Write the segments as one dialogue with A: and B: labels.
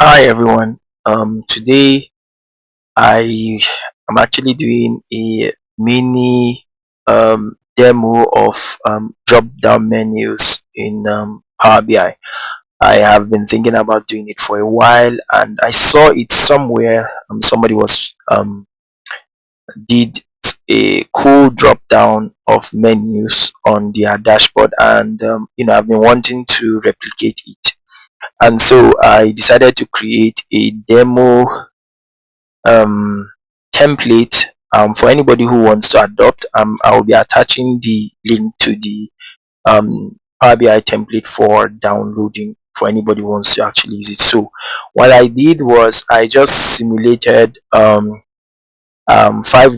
A: Hi everyone. Today I am actually doing a mini demo of drop down menus in Power BI. I have been thinking about doing it for a while, and I saw it somewhere. Somebody was did a cool drop down of menus on their dashboard, and I've been wanting to replicate it, and so I decided to create a demo um, template for anybody who wants to adopt. I will be attaching the link to the Power BI template for downloading for anybody who wants to actually use it. So what I did was I just simulated 5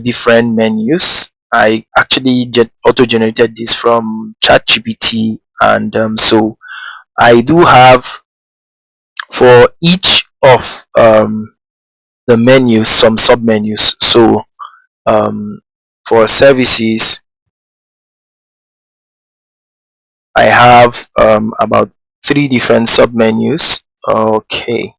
A: different menus. I actually auto-generated this from ChatGPT, and so I do have for each of the menus some sub menus. So for services I have about 3 different sub menus. Okay,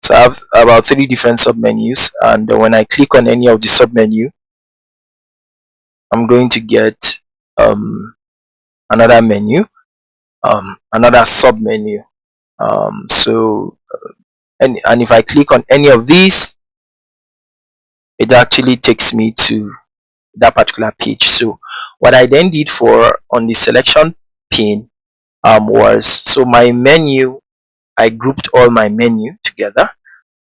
A: so I have about 3 different sub menus, and when I click on any of the sub menu, I'm going to get another menu, another sub menu. And if I click on any of these, it actually takes me to that particular page. So what I then did for on the selection pane was, so my menu, I grouped all my menu together,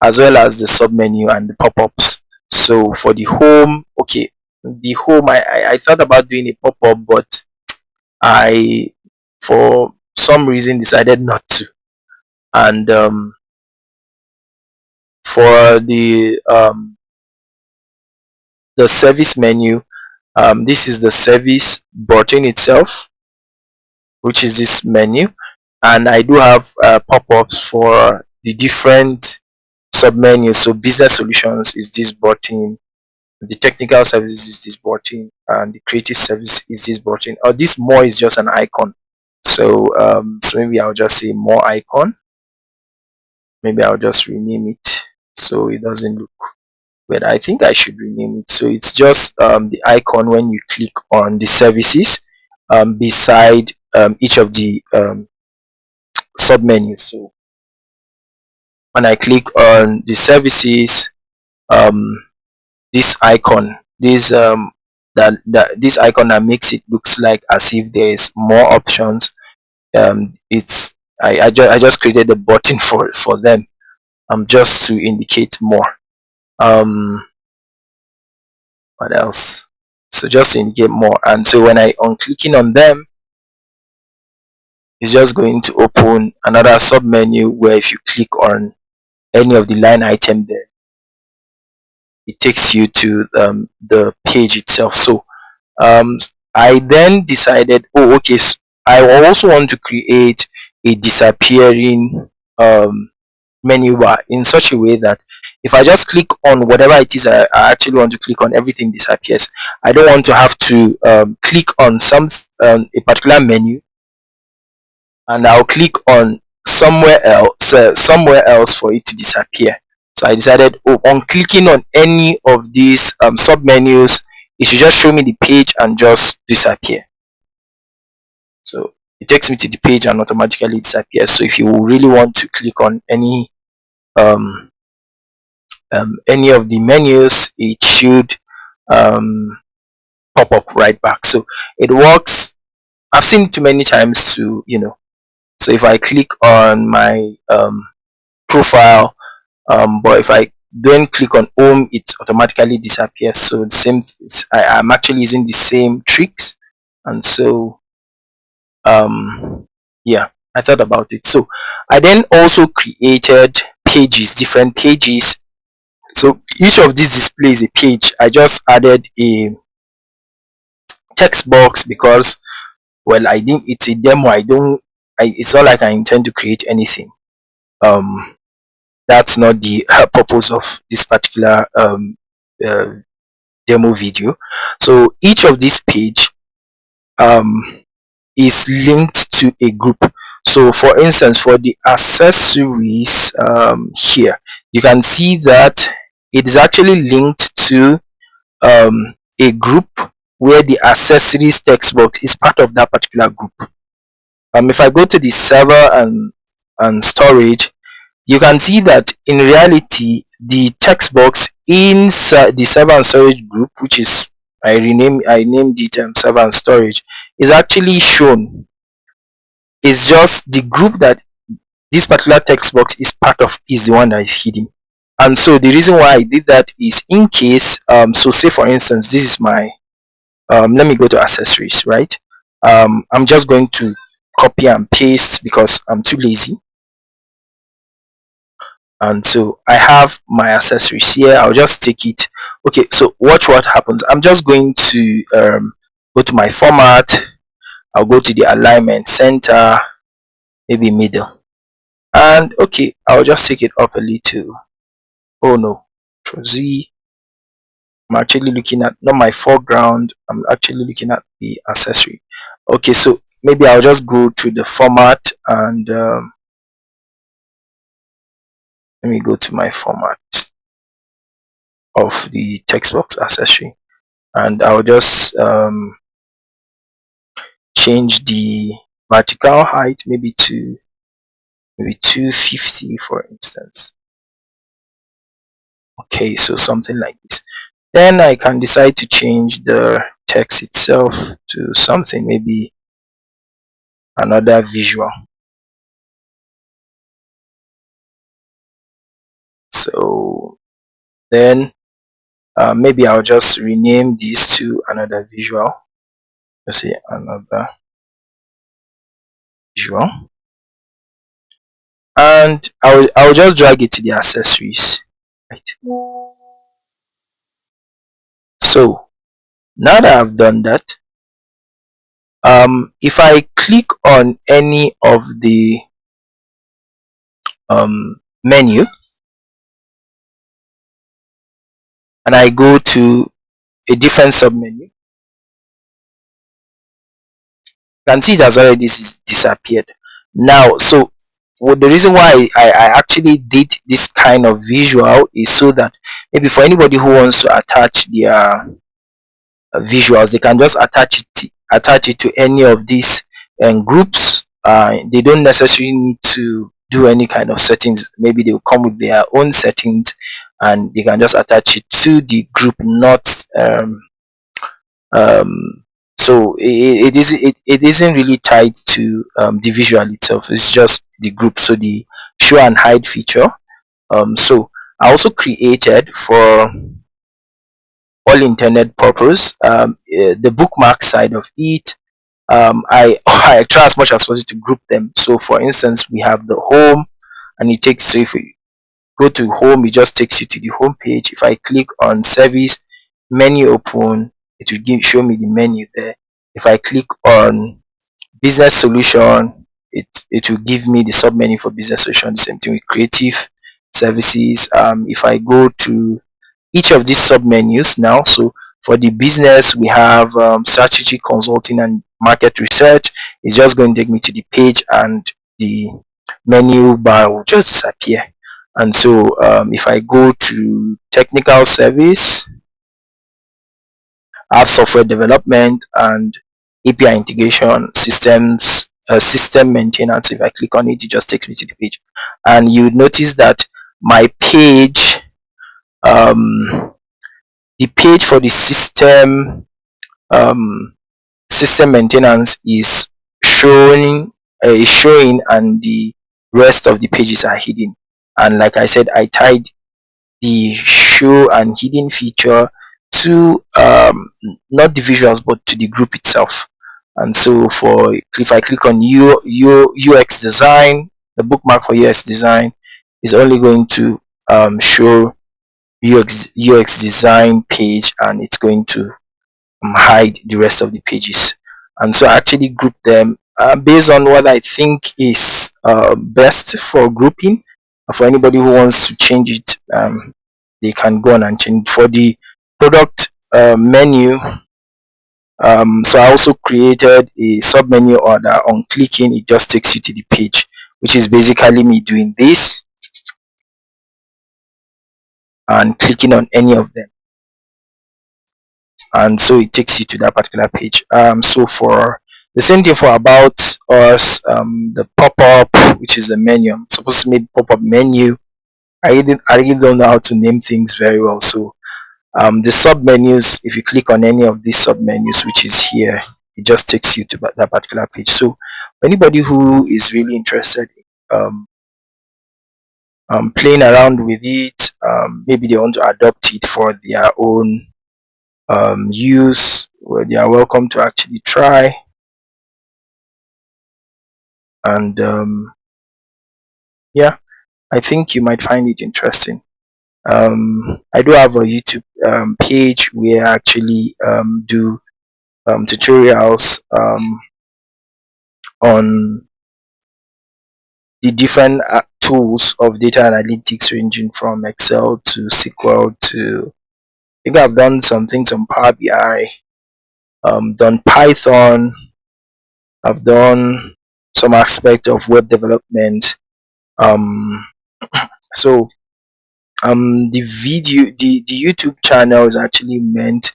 A: as well as the sub menu and the pop-ups. So for the home, okay, the home, I thought about doing a pop-up, but I for some reason decided not to. And for the service menu, this is the service button itself, which is this menu, and I do have pop-ups for the different sub-menus. So business solutions is this button, the technical services is this button, and the creative service is this button. Or this more is just an icon. So so maybe I'll just say more icon. Maybe I'll just rename it so it doesn't look, but I think I should rename it. So it's just the icon when you click on the services beside each of the sub menus. So when I click on the services, this icon, this icon that makes it looks like as if there is more options. It's I just created a button for them just to indicate more. What else? So just to indicate more. And so when on clicking on them, it's just going to open another sub menu where if you click on any of the line item there, it takes you to the page itself. So I then decided, oh okay, so I also want to create a disappearing menu bar in such a way that if I just click on whatever it is I actually want to click on, everything disappears. I don't want to have to click on a particular menu and I'll click on somewhere else for it to disappear. So I decided, oh, on clicking on any of these sub menus, it should just show me the page and just disappear. So it takes me to the page and automatically disappears. So if you really want to click on any of the menus, it should pop up right back. So it works. I've seen it too many times to so if I click on my profile, but if I don't click on home, it automatically disappears. So the same, I'm actually using the same tricks, and so yeah, I thought about it. So I then also created pages, different pages. So each of these displays a page. I just added a text box because, well, I think it's a demo. It's not like I intend to create anything. That's not the purpose of this particular uh, demo video. So each of this page is linked to a group. So for instance, for the accessories, here you can see that it is actually linked to a group where the accessories text box is part of that particular group. If I go to the server and storage, you can see that in reality the text box inside the server and storage group, which is I named it server and storage, is actually shown. It's just the group that this particular text box is part of is the one that is hidden. And so the reason why I did that is in case so say for instance this is my let me go to accessories, right? I'm just going to copy and paste because I'm too lazy. And so I have my accessories here. I'll just take it. Okay, so watch what happens. I'm just going to go to my format. I'll go to the alignment center, maybe middle, and okay, I'll just take it up a little. Oh no, Control Z. I'm actually looking at not my foreground, I'm actually looking at the accessory. Okay, so maybe I'll just go to the format and let me go to my format of the text box accessory, and I'll just change the vertical height maybe to maybe 250 for instance. Okay, so something like this. Then I can decide to change the text itself to something, maybe another visual. So then maybe I'll just rename this to another visual. Let's say another visual, and I'll just drag it to the accessories, right? So now that I've done that, if I click on any of the menu and I go to a different submenu, you can see it has already disappeared now. So the reason why I actually did this kind of visual is so that maybe for anybody who wants to attach their visuals, they can just attach it to any of these groups. They don't necessarily need to do any kind of settings. Maybe they will come with their own settings and they can just attach it to the group, not so it isn't really tied to the visual itself. It's just the group. So the show and hide feature, so I also created for all intended purpose the bookmark side of it. I try as much as possible to group them. So for instance, we have the home, and it takes, so if we go to home, it just takes you to the home page. If I click on service, menu open, it will show me the menu there. If I click on business solution, it will give me the sub menu for business solution. The same thing with creative services. If I go to each of these sub menus now, so for the business we have strategy consulting and market research. It's just going to take me to the page and the menu bar will just disappear. And so if I go to technical service, I have software development and API integration, systems, system maintenance. If I click on it, it just takes me to the page, and you notice that my page, the page for the system maintenance is showing, and the rest of the pages are hidden. And like I said, I tied the show and hidden feature to not the visuals but to the group itself. And so if I click on UX design, the bookmark for UX design is only going to show UX design page, and it's going to hide the rest of the pages. And so I actually group them based on what I think is best for grouping. For anybody who wants to change it, they can go on and change. For the product menu, So I also created a sub menu order. On clicking, it just takes you to the page, which is basically me doing this and clicking on any of them, and so it takes you to that particular page. So for the same thing for about us, the pop-up, which is the menu, I'm supposed to make pop-up menu. I really don't know how to name things very well. So the sub menus, if you click on any of these sub menus, which is here, it just takes you to that particular page. So anybody who is really interested um, playing around with it, maybe they want to adopt it for their own use, well, they are welcome to actually try. And yeah, I think you might find it interesting. I do have a YouTube page where I actually do tutorials on the different tools of data analytics, ranging from Excel to SQL to, I think I've done some things on Power BI, done Python, I've done some aspect of web development. Um, so the YouTube channel is actually meant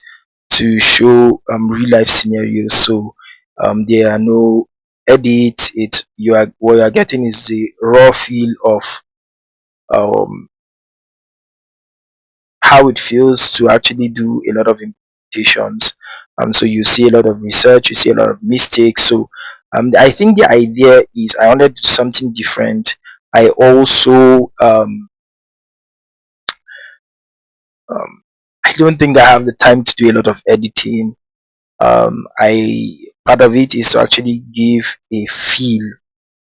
A: to show real life scenarios. So there are no edits. It's you are what you are getting is the raw feel of um how it feels to actually do a lot of implementations. So you see a lot of research, you see a lot of mistakes. So I think the idea is I wanted to do something different. I also um, I don't think I have the time to do a lot of editing. I Part of it is to actually give a feel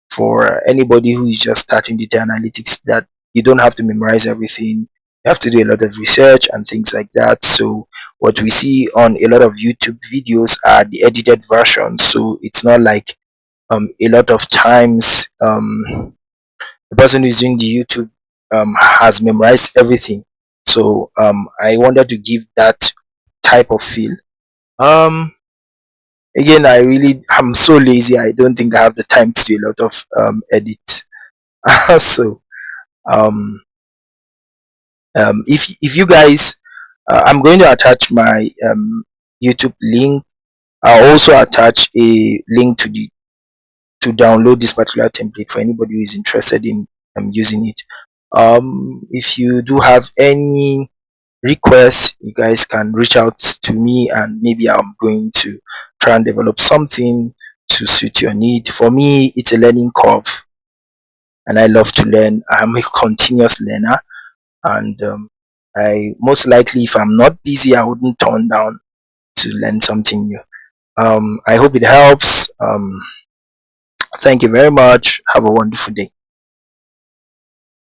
A: for anybody who is just starting data analytics, that you don't have to memorize everything. You have to do a lot of research and things like that. So what we see on a lot of YouTube videos are the edited versions. So it's not like a lot of times the person who is doing the YouTube has memorized everything. So I wanted to give that type of feel. Um Again, I'm so lazy. I don't think I have the time to do a lot of edit. So um if you guys, I'm going to attach my YouTube link. I'll also attach a link to download this particular template for anybody who is interested in using it. If you do have any requests, you guys can reach out to me, and maybe I'm going to try and develop something to suit your need. For me, it's a learning curve, and I love to learn. I'm a continuous learner, and I most likely, if I'm not busy, I wouldn't turn down to learn something new. I hope it helps. Thank you very much. Have a wonderful day.